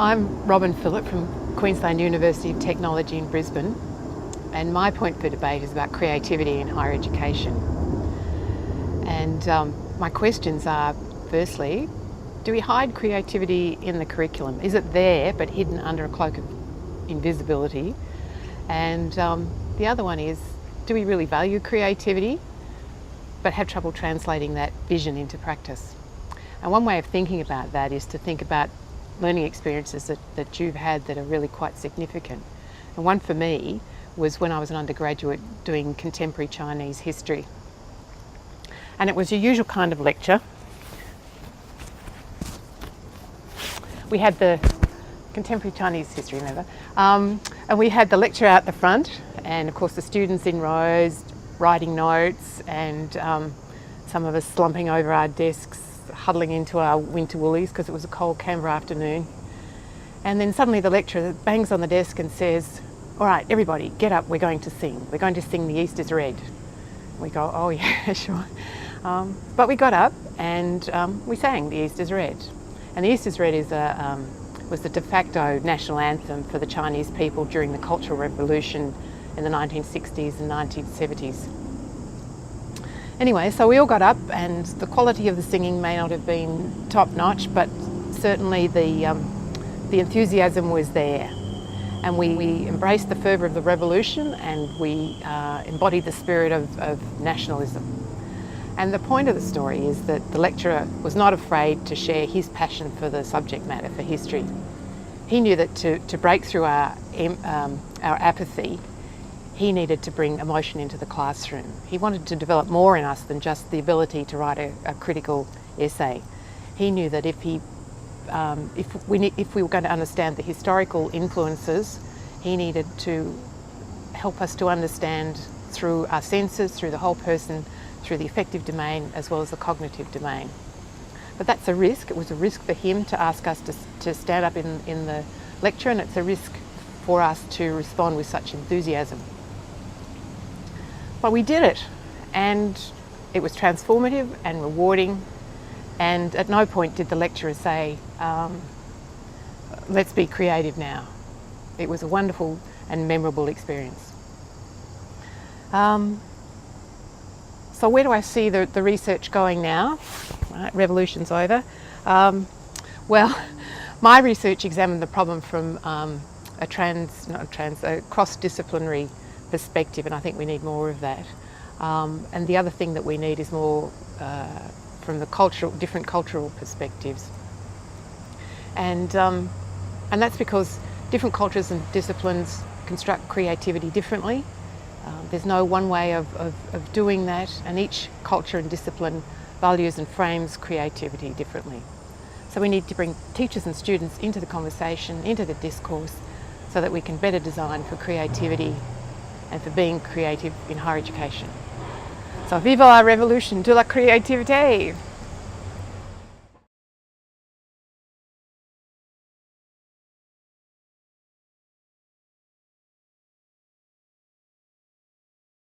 I'm Robin Phillip from Queensland University of Technology in Brisbane, and my point for debate is about creativity in higher education. And my questions are, firstly, do we hide creativity in the curriculum? Is it there but hidden under a cloak of invisibility? And the other one is, do we really value creativity but have trouble translating that vision into practice? And one way of thinking about that is to think about learning experiences that you've had that are really quite significant. And one for me was when I was an undergraduate doing contemporary Chinese history. And it was your usual kind of lecture. We had the contemporary Chinese history, remember? And we had the lecturer out the front, and of course the students in rows writing notes, and some of us slumping over our desks, huddling into our winter woolies because it was a cold Canberra afternoon. And then suddenly the lecturer bangs on the desk and says, "All right, everybody, get up, we're going to sing. We're going to sing The East is Red." We go, "Oh yeah, sure." But we got up and we sang The East is Red. And The East is Red was the de facto national anthem for the Chinese people during the Cultural Revolution in the 1960s and 1970s. Anyway, so we all got up, and the quality of the singing may not have been top-notch, but certainly the enthusiasm was there. And we embraced the fervour of the revolution, and we embodied the spirit of nationalism. And the point of the story is that the lecturer was not afraid to share his passion for the subject matter, for history. He knew that to break through our apathy, he needed to bring emotion into the classroom. He wanted to develop more in us than just the ability to write a critical essay. He knew that if we were going to understand the historical influences, he needed to help us to understand through our senses, through the whole person, through the affective domain as well as the cognitive domain. But that's a risk. It was a risk for him to ask us to stand up in the lecture, and it's a risk for us to respond with such enthusiasm. But we did it, and it was transformative and rewarding, and at no point did the lecturer say, "Let's be creative now." It was a wonderful and memorable experience. So where do I see the research going now? Right, revolution's over. Well, my research examined the problem from a cross-disciplinary perspective, and I think we need more of that. And the other thing that we need is more from the different cultural perspectives. And that's because different cultures and disciplines construct creativity differently. There's no one way of doing that, and each culture and discipline values and frames creativity differently. So we need to bring teachers and students into the conversation, into the discourse, so that we can better design for creativity and for being creative in higher education. So vive la révolution de la créativité!